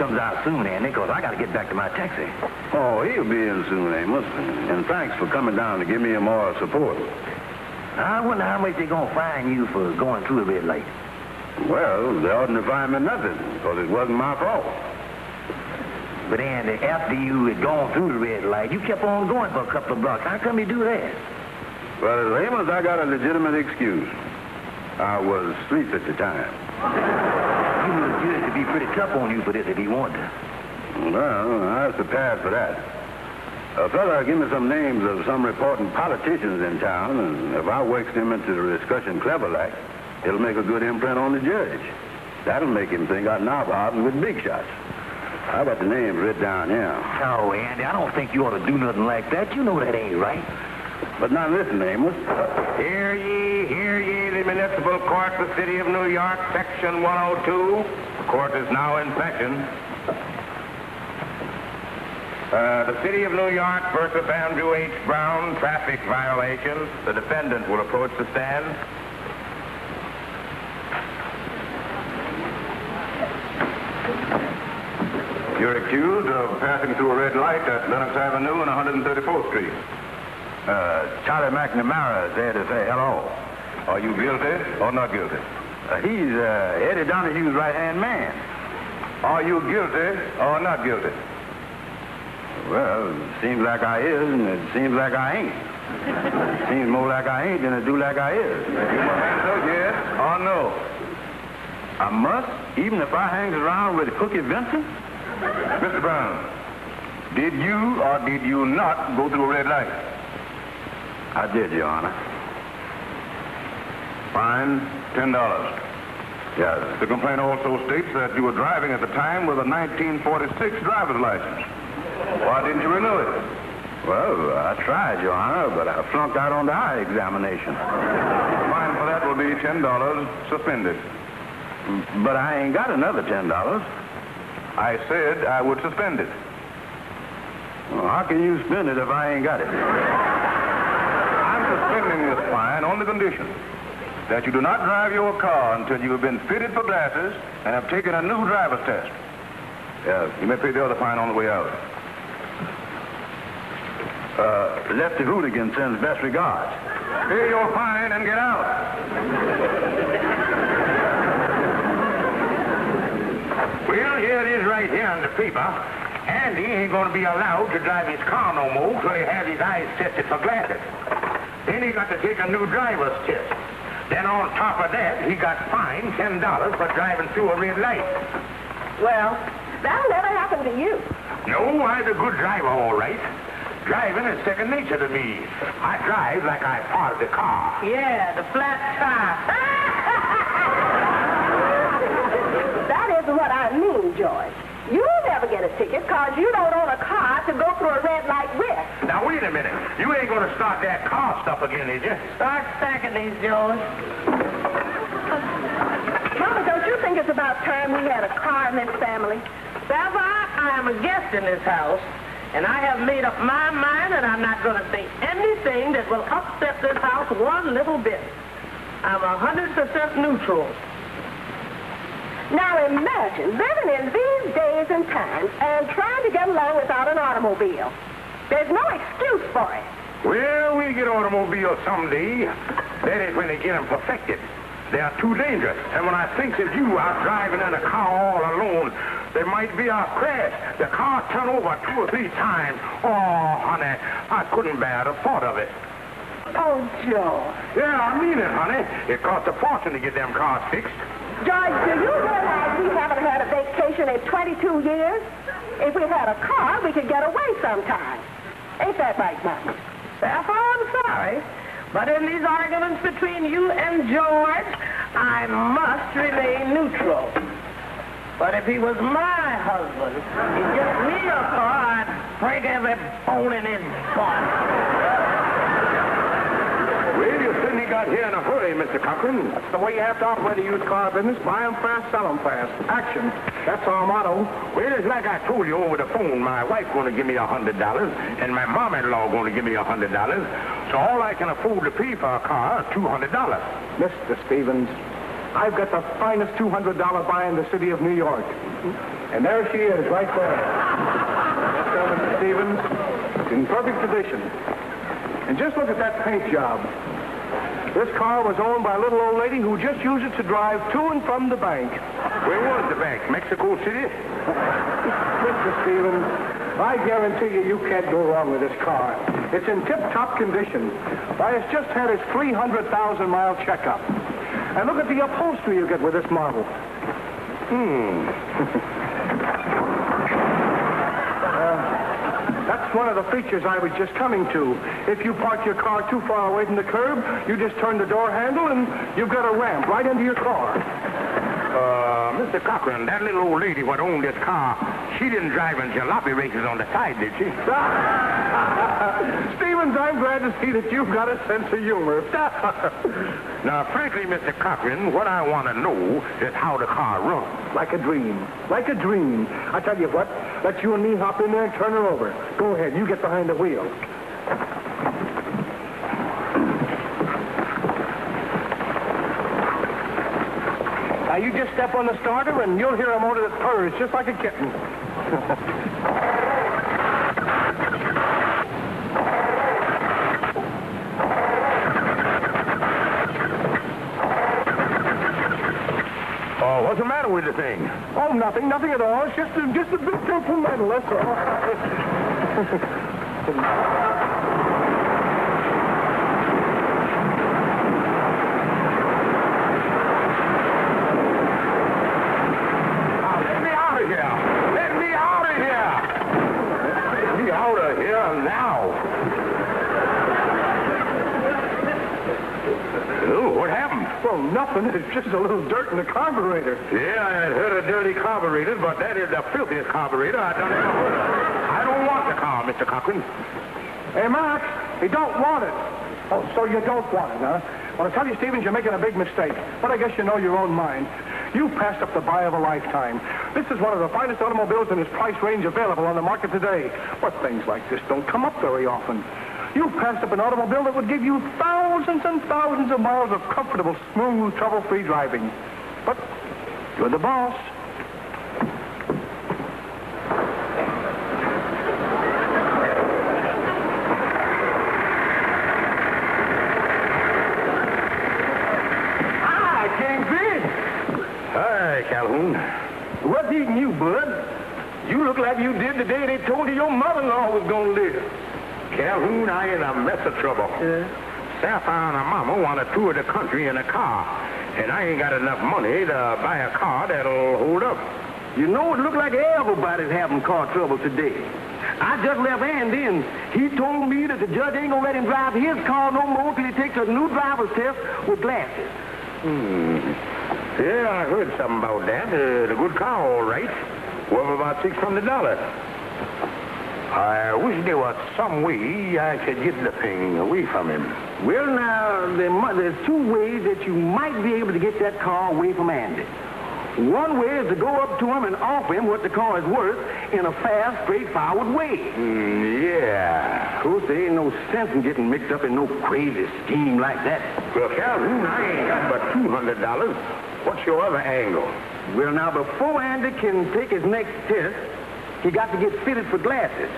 comes out soon, Andy, because I got to get back to my taxi. Oh, he'll be in soon, Amos. And thanks for coming down to give me a more support. I wonder how much they're going to fine you for going through the red light. Well, they oughtn't to fine me nothing, because it wasn't my fault. But, Andy, after you had gone through the red light, you kept on going for a couple of blocks. How come you do that? Well, Amos, I got a legitimate excuse. I was asleep at the time. You would the judge to be pretty tough on you for this if he wanted to. Well, I was prepared for that. A fella give me some names of some important politicians in town, and if I wakes him into the discussion clever like, it'll make a good imprint on the judge. That'll make him think I'm knob-hobbing with big shots. I got the names written down here. Oh, Andy, I don't think you ought to do nothing like that. You know that ain't right. But now listen, Amos. Hear ye, the municipal court of the city of New York, section 102. The court is now in session. The city of New York versus Andrew H. Brown, traffic violation. The defendant will approach the stand. You're accused of passing through a red light at Lenox Avenue and 134th Street. Charlie McNamara is there to say hello. Are you guilty or not guilty? He's Eddie Donahue's right-hand man. Are you guilty or not guilty? Well, it seems like I is, and it seems like I ain't. It seems more like I ain't than it do like I is. You must answer yes or no. I must, even if I hangs around with Cookie Vincent? Mr. Brown, did you or did you not go through a red light? I did, Your Honor. Fine, $10. Yes. The complaint also states that you were driving at the time with a 1946 driver's license. Why didn't you renew it? Well, I tried, Your Honor, but I flunked out on the eye examination. Fine for that will be $10 suspended. But I ain't got another $10. I said I would suspend it. Well, how can you spend it if I ain't got it? I'm suspending this fine on the condition that you do not drive your car until you have been fitted for glasses and have taken a new driver's test. Yes. You may pay the other fine on the way out. Lefty Hooligan sends best regards. Pay your fine and get out. Well, here it is right here in the paper. Andy ain't going to be allowed to drive his car no more until he has his eyes tested for glasses. Then he got to take a new driver's test. Then on top of that, he got fined $10 for driving through a red light. Well, that'll never happen to you. No, I'm a good driver, all right. Driving is second nature to me. I drive like I parked the car. Yeah, the flat tire. That isn't what I mean, George. You'll never get a ticket because you don't own a car to go through a red light with. Now, wait a minute. You ain't going to start that car stuff again, is you? Start stacking these, George. Mama, don't you think it's about time we had a car in this family? Baba, I am a guest in this house, and I have made up my mind that I'm not going to say anything that will upset this house one little bit. I'm 100% neutral. Now imagine living in these days and times and trying to get along without an automobile. There's no excuse for it. Well, we'll get automobiles someday. That is when they get them perfected. They are too dangerous. And when I think of you out driving in a car all alone, there might be a crash. The car turn over 2 or 3 times. Oh, honey, I couldn't bear the thought of it. Oh, George. Yeah, I mean it, honey. It costs a fortune to get them cars fixed. George, do you realize we haven't had a vacation in 22 years? If we had a car, we could get away sometime. Ain't that right, Mama? Therefore, I'm sorry. But in these arguments between you and George, I must remain neutral. But if he was my husband, he'd get me a car, I'd break every bone in his body. Well, you certainly got here in a hurry, Mr. Cochran. That's the way you have to operate a used car business. Buy 'em fast, sell 'em fast. Action. That's our motto. Well, it's like I told you over the phone. My wife going to give me $100, and my mom-in-law going to give me $100. So all I can afford to pay for a car is $200. Mr. Stevens, I've got the finest $200 buy in the city of New York. And there she is, right there. Yes, sir, Mr. Stevens. In perfect condition. And just look at that paint job. This car was owned by a little old lady who just used it to drive to and from the bank. Where was the bank? Mexico City? Mr. Stevens, I guarantee you can't go wrong with this car. It's in tip-top condition. Why, it's just had its 300,000-mile checkup. And look at the upholstery you get with this model. That's one of the features I was just coming to. If you park your car too far away from the curb, you just turn the door handle and you've got a ramp right into your car. Mr. Cochran, that little old lady what owned this car, she didn't drive in jalopy races on the side, did she? Stevens, I'm glad to see that you've got a sense of humor. Now, frankly, Mr. Cochran, what I want to know is how the car runs. Like a dream. Like a dream. I tell you what, let you and me hop in there and turn her over. Go ahead, you get behind the wheel. Now, you just step on the starter and you'll hear a motor that purrs just like a kitten. What's the matter with the thing? Oh, nothing at all. It's just a bit temperamental, that's all. Let me out of here! Let me out of here! Let me out of here now! Oh, what happened? Well, nothing. It's just a little dirt in the carburetor. Yeah, I had heard of dirty carburetors, but that is the filthiest carburetor I done ever heard of. I don't want the car, Mr. Cochran. Hey, Max, you don't want it. Oh, so you don't want it, huh? Well, I tell you, Stevens, you're making a big mistake. But I guess you know your own mind. You've passed up the buy of a lifetime. This is one of the finest automobiles in its price range available on the market today. But things like this don't come up very often. You've passed up an automobile that would give you thousands and thousands of miles of comfortable, smooth, trouble-free driving. But you're the boss. Hi, Kingfish. Hi, Calhoun. What's eating you, bud? You look like you did the day they told you your mother-in-law was going to live. Calhoun, I in a mess of trouble. Sapphire and her mama want to tour the country in a car, and I ain't got enough money to buy a car that'll hold up. You know, it looked like everybody's having car trouble today. I just left Andy, and he told me that the judge ain't gonna let him drive his car no more till he takes a new driver's test with glasses. Yeah, I heard something about that. The good car, all right. Worth about $600. I wish there was some way I could get the thing away from him. Well, now, there's two ways that you might be able to get that car away from Andy. One way is to go up to him and offer him what the car is worth in a fast, straightforward way. Yeah. Of course, there ain't no sense in getting mixed up in no crazy scheme like that. Well, Calhoun, I ain't got but $200. What's your other angle? Well, now, before Andy can take his next test, he got to get fitted for glasses.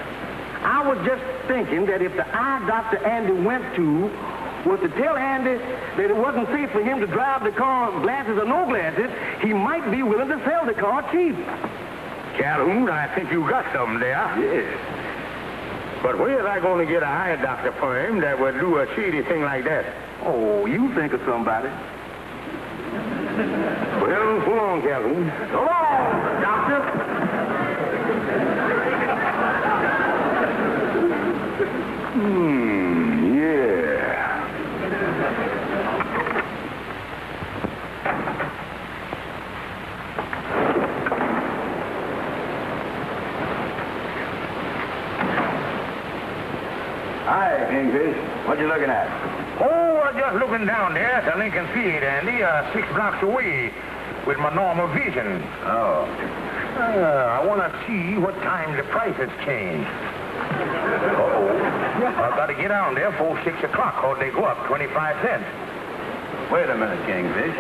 I was just thinking that if the eye doctor Andy went to was to tell Andy that it wasn't safe for him to drive the car, glasses or no glasses, he might be willing to sell the car cheap. Calhoun, I think you got something there. Yes. But where's I going to get an eye doctor for him that would do a shady thing like that? Oh, you think of somebody. Well, so long, Calhoun. So long, doctor. Yeah. Hi, Kingfish. What you looking at? Oh, I'm just looking down there at the Lincoln Field, Andy, 6 blocks away with my normal vision. Oh. I want to see what time the prices change. I've got to get down there before 6 o'clock or they go up 25 cents. Wait a minute, Kingfish.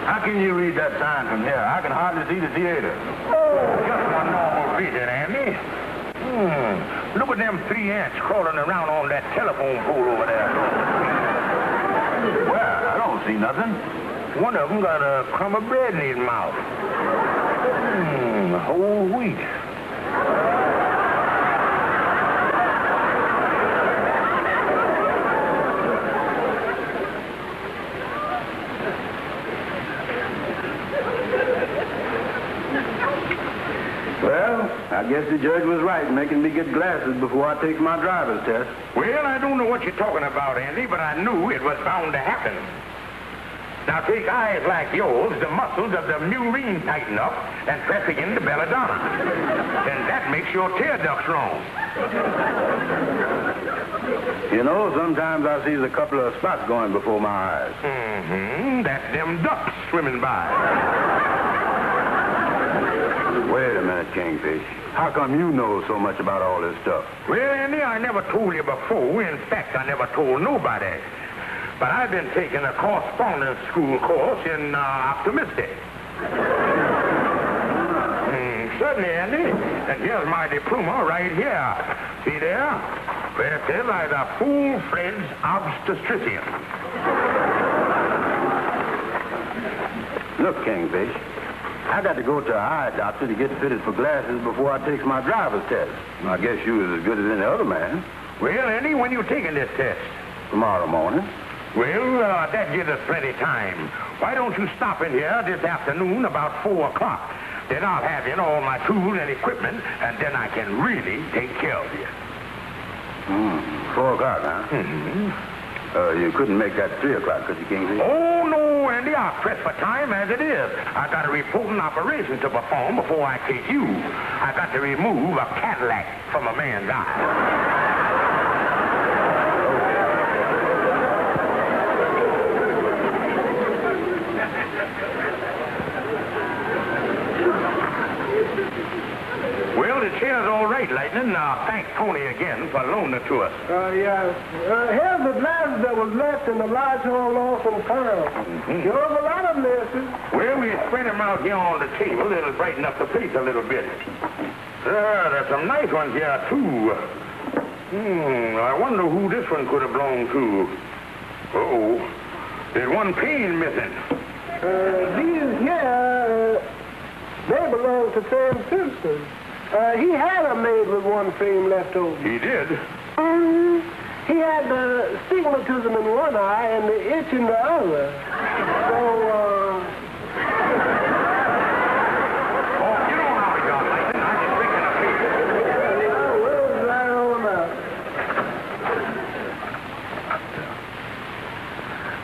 How can you read that sign from here? I can hardly see the theater. Just one normal vision, Andy. Look at them 3 ants crawling around on that telephone pole over there. Well, I don't see nothing. One of them got a crumb of bread in his mouth. A whole wheat. Well, I guess the judge was right in making me get glasses before I take my driver's test. Well, I don't know what you're talking about, Andy, but I knew it was bound to happen. Now take eyes like yours, the muscles of the murine tighten up and press against the belladonna. Then that makes your tear ducts wrong. You know, sometimes I see a couple of spots going before my eyes. That's them ducks swimming by. Wait a minute, Kingfish. How come you know so much about all this stuff? Well, Andy, I never told you before. In fact, I never told nobody. But I've been taking a correspondence school course in optimistic. Certainly, Andy. And here's my diploma right here. See there? Where it says I'm a full-fledged obstetrician. Look, Kingfish, I got to go to an eye doctor to get fitted for glasses before I take my driver's test. I guess you was as good as any other man. Well, Andy, when you taking this test? Tomorrow morning. Well, that gives us plenty of time. Why don't you stop in here this afternoon about 4 o'clock? Then I'll have in all my tools and equipment, and then I can really take care of you. 4 o'clock, huh? You couldn't make that 3 o'clock, could you, Kingsley? Oh, no, Andy. I'll press for time as it is. I got a reporting operation to perform before I take you. I got to remove a Cadillac from a man's eye. Well, the chair's all right, Lightning. Thanks Tony again for loaning it to us. Here's the glasses that was left in the large hall off in town. There was a lot of messes. Well, we spread them out here on the table. It'll brighten up the place a little bit. There's some nice ones here, too. I wonder who this one could have belonged to. Uh-oh. There's one pane missing. These here, they belong to Sam Simpson. He had a maid with one frame left over. He did? He had the stigmatism in one eye and the itch in the other. So, Oh, get on out of here, Lightning. I'm just drinking a beer. we'll dry on out.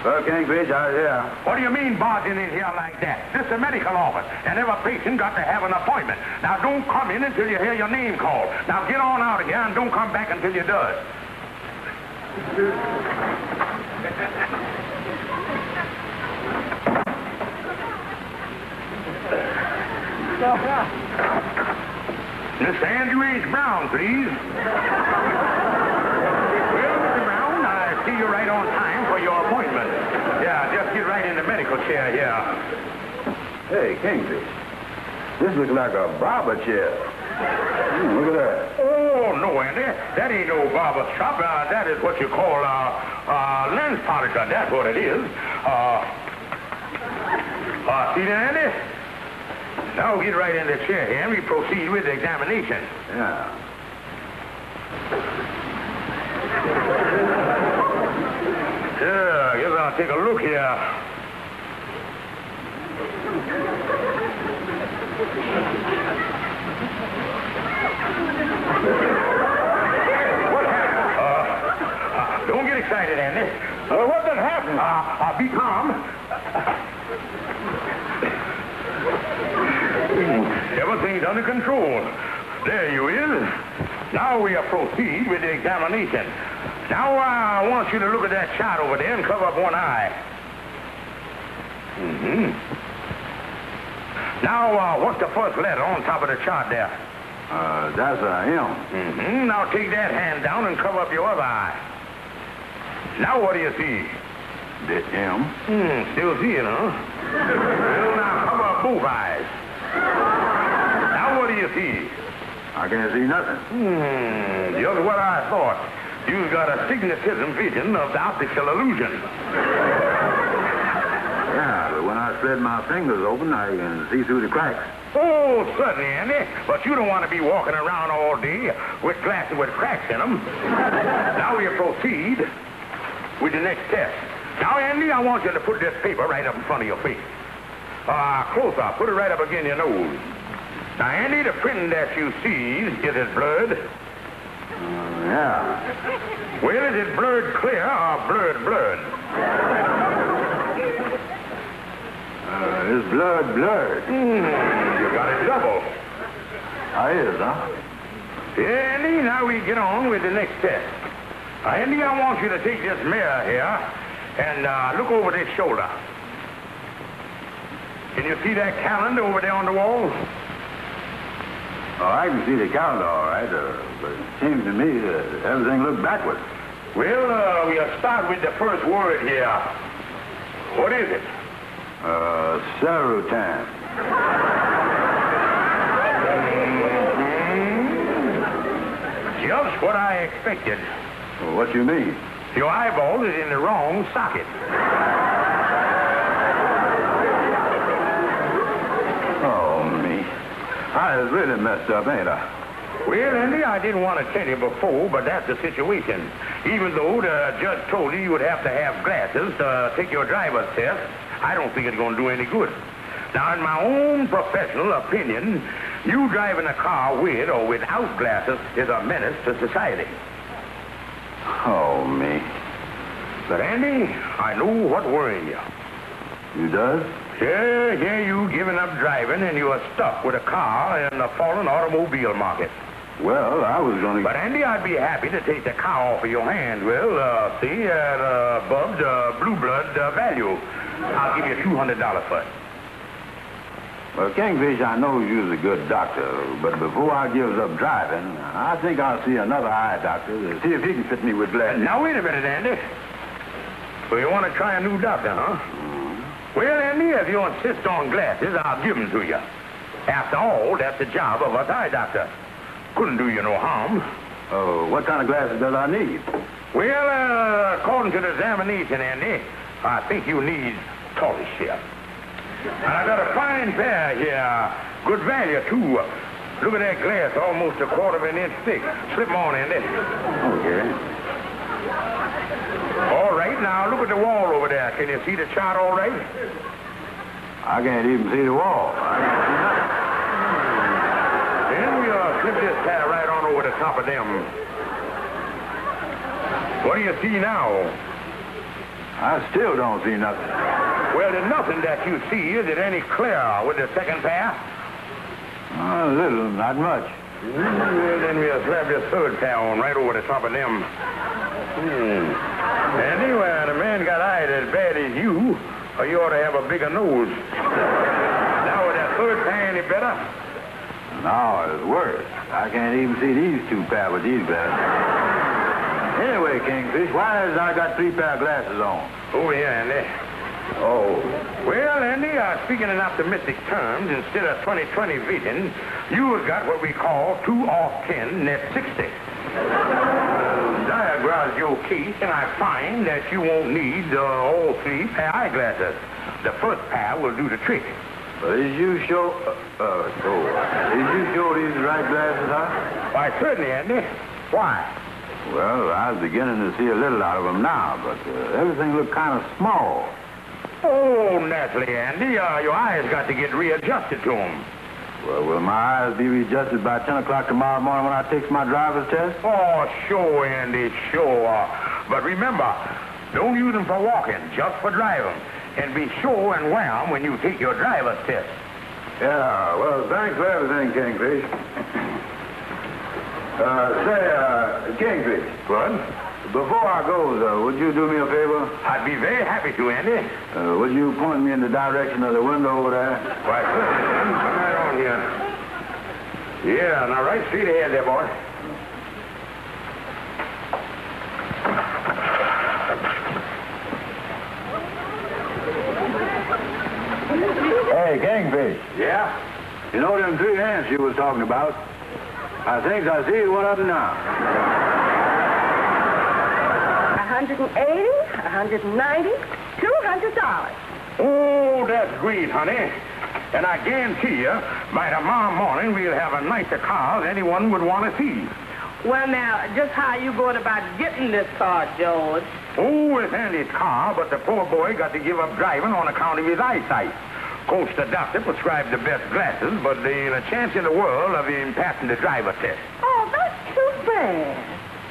Well, Kingfish, I was here. What do you mean barging in here like that? This is a medical office, and every patient got to have an appointment. Now, don't come in until you hear your name called. Now, get on out of here and don't come back until you does. Mr. Andrew H. Brown, please. Well, Mr. Brown, I see you're right on time for your appointment. Yeah, just get right in the medical chair here. Hey, Kingfish, this looks like a barber chair. Look at that. Oh, no, Andy. That ain't no barber shop. That is what you call lens polisher. That's what it is. See there, Andy? Now get right in the chair here and we proceed with the examination. Yeah. Yeah, guess I'll take a look here. What happened? Don't get excited, Andy. What did happen? Be calm. Everything's under control. There you is. Now we'll proceed with the examination. Now I want you to look at that chart over there and cover up one eye. Now, what's the first letter on top of the chart there? That's a M. Now take that hand down and cover up your other eye. Now what do you see? The M? Still seeing, huh? Well, now cover up both eyes. Now what do you see? I can't see nothing. Just what I thought. You've got a signatism vision of the optical illusion. Yeah, but when I spread my fingers open, I can see through the cracks. Oh, certainly, Andy. But you don't want to be walking around all day with glasses with cracks in them. Now we'll proceed with the next test. Now, Andy, I want you to put this paper right up in front of your face. Close up. Put it right up against your nose. Now, Andy, the print that you see, is it blurred? Yeah. Well, is it blurred clear or blurred? It's blurred. You got it double. I is, huh? Yeah, Andy, now we get on with the next test. Andy, I want you to take this mirror here and look over this shoulder. Can you see that calendar over there on the wall? Oh, I can see the calendar all right, but it seems to me that everything looks backwards. Well, we'll start with the first word here. What is it? Serotan. Just what I expected. Well, what you mean? Your eyeball is in the wrong socket. Oh, me. I was really messed up, ain't I? Well, Andy, I didn't want to tell you before, but that's the situation. Even though the judge told you would have to have glasses to take your driver's test, I don't think it's going to do any good. Now, in my own professional opinion, you driving a car with or without glasses is a menace to society. Oh, me. But, Andy, I know what worrying you. You does? Yeah, you giving up driving and you are stuck with a car in the fallen automobile market. Well, I was going to... But, Andy, I'd be happy to take the car off of your hands. Well, see, at above the blue blood value. I'll give you $200 for it. Well, Kingfish, I know you's a good doctor, but before I gives up driving, I think I'll see another eye doctor to see if he can fit me with glasses. Now, wait a minute, Andy. So you want to try a new doctor, huh? Well, Andy, if you insist on glasses, I'll give them to you. After all, that's the job of us eye doctor. Couldn't do you no harm. What kind of glasses does I need? Well, according to the examination, Andy, I think you need tortoise shell. And I got a fine pair here. Good value, too. Look at that glass, almost a quarter of an inch thick. Slip 'em on, Andy. Okay. All right, now look at the wall over there. Can you see the chart all right? I can't even see the wall. Then we'll slip this pair right on over the top of them. What do you see now? I still don't see nothing. Well, there's nothing that you see. Is it any clearer with the second pair? A little, not much. Well, then we'll slap this third pair on right over the top of them. Anyway, the man got eyes as bad as you, or you ought to have a bigger nose. Now, with that third pair any better? No, it's worse. I can't even see these two pair with these glasses. Anyway, Kingfish, why has I got 3 pair of glasses on? Over here, Andy. Oh. Well, Andy, speaking in optimistic terms, instead of 20/20 vision, you have got what we call 2 off 10, net 60. Diagrams your case, and I find that you won't need all 3 pair eyeglasses. The first pair will do the trick. Is you sure... Is you sure these are the right glasses, huh? Why, certainly, Andy. Why? Well, I was beginning to see a little out of them now, but everything looked kind of small. Oh, naturally, Andy. Your eyes got to get readjusted to them. Well, will my eyes be readjusted by 10 o'clock tomorrow morning when I take my driver's test? Oh, sure, Andy, sure. But remember, don't use them for walking, just for driving. And be sure and wear them when you take your driver's test. Yeah, well, thanks for everything, Kingfish. Kingfish. What? Before I go, would you do me a favor? I'd be very happy to, Andy. Would you point me in the direction of the window over there? Why, certainly. Come right on here. Yeah, now right straight ahead there, boy. Kingfish. Yeah? You know them 3 ants you was talking about? I think I see one of them now. 180, 190, $200. Oh, that's great, honey. And I guarantee you, by tomorrow morning, we'll have a nicer car than anyone would want to see. Well, now, just how you going about getting this car, George? Oh, it's Andy's car, but the poor boy got to give up driving on account of his eyesight. Of course, the doctor prescribed the best glasses, but there ain't a chance in the world of him passing the driver test. Oh, that's too bad.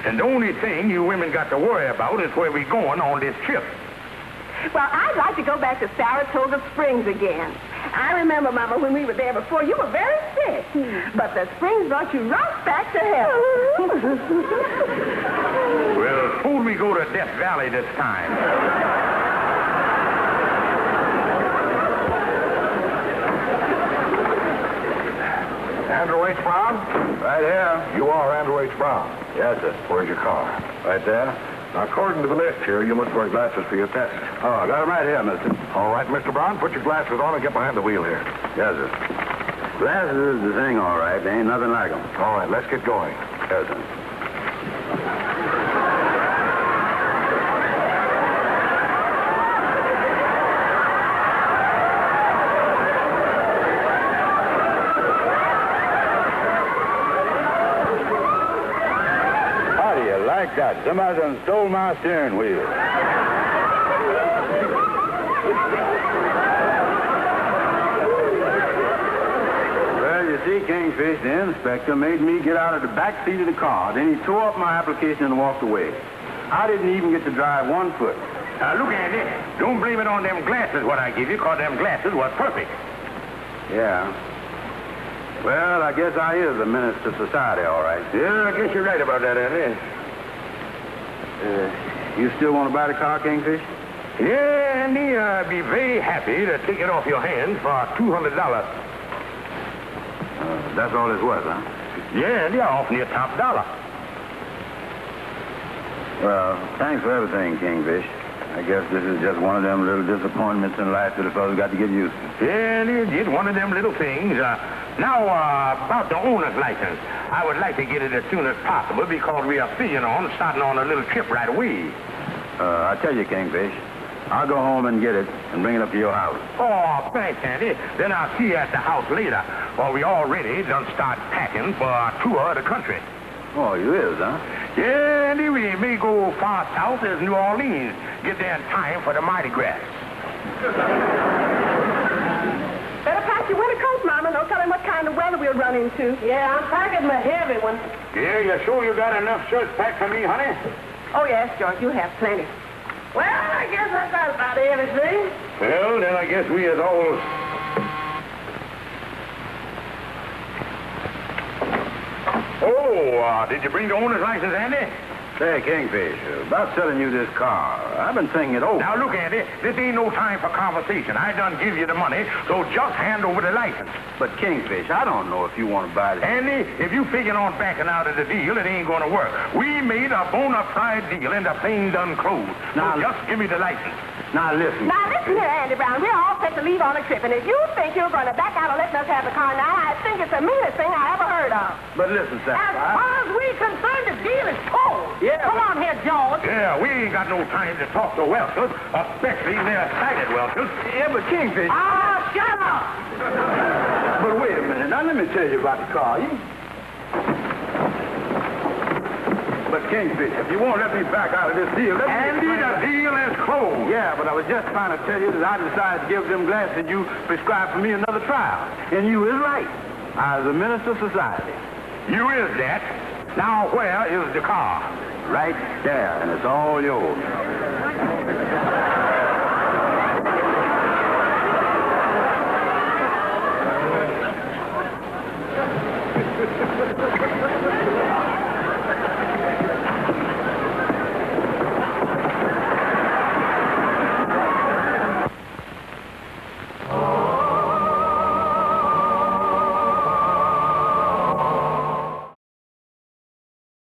And the only thing you women got to worry about is where we going on this trip. Well, I'd like to go back to Saratoga Springs again. I remember, Mama, when we were there before, you were very sick. But the Springs brought you right back to health. Well, suppose we go to Death Valley this time. Andrew H. Brown? Right here. You are Andrew H. Brown. Yes, sir. Where's your car? Right there. Now, according to the list here, you must wear glasses for your test. Oh, I got him right here, mister. All right, Mr. Brown, put your glasses on and get behind the wheel here. Yes, sir. Glasses is the thing, all right. There ain't nothing like them. All right, let's get going. Yes, sir. How do you like that? Somebody done stole my steering wheel. See, Kingfish, the inspector made me get out of the back seat of the car. Then he tore up my application and walked away. I didn't even get to drive 1 foot. Look, Andy, don't blame it on them glasses what I give you, because them glasses was perfect. Yeah. Well, I guess I is a menace to society, all right. Yeah, I guess you're right about that, Andy. You still want to buy the car, Kingfish? Yeah, Andy, I'd be very happy to take it off your hands for $200. That's all it was, huh? Yeah, Andy, I offer you top dollar. Well, thanks for everything, Kingfish. I guess this is just one of them little disappointments in life that a fellow's got to get used to. Yeah, Andy, it's one of them little things. Now, about the owner's license. I would like to get it as soon as possible because we are starting on a little trip right away. I tell you, Kingfish, I'll go home and get it and bring it up to your house. Oh, thanks, Andy. Then I'll see you at the house later. Well, we already done start packing for our tour of the country. Oh, you is, huh? Yeah, Andy, we may go far south as New Orleans. Get there in time for the Mardi Gras. Better pack your winter coat, Mama. No telling what kind of weather we'll run into. Yeah, I'm packing my heavy one. Yeah, you sure you got enough shirts packed for me, honey? Oh, yes, George, you have plenty. Well, I guess I got about everything. Well, then I guess we is all... Oh, did you bring the owner's license, Andy? Say, Kingfish, about selling you this car, I've been thinking it over. Now, look, Andy, this ain't no time for conversation. I done give you the money, so just hand over the license. But, Kingfish, I don't know if you want to buy this. Andy, if you figuring on backing out of the deal, it ain't going to work. We made a bona fide deal, and the thing done closed. Now, so just give me the license. Now, listen. Now, listen here, Andy Brown. We're all set to leave on a trip, and if you think you're going to back out of letting us have the car now, I think it's the meanest thing I ever heard of. But listen, Sam. As far as we're concerned, the deal is closed. Yeah, Come on here, George. Yeah, we ain't got no time to talk to Welchers, especially their excited Welchers. Yeah, but Kingfish. Ah, shut up. But wait a minute. Now, let me tell you about the car. But, Kingfish, if you won't let me back out of this deal, let me... Andy, the deal is closed. Yeah, but I was just trying to tell you that I decided to give them glasses you prescribed for me another trial. And you is right. I was a minister of society. You is that. Now, where is the car? Right there, and it's all yours.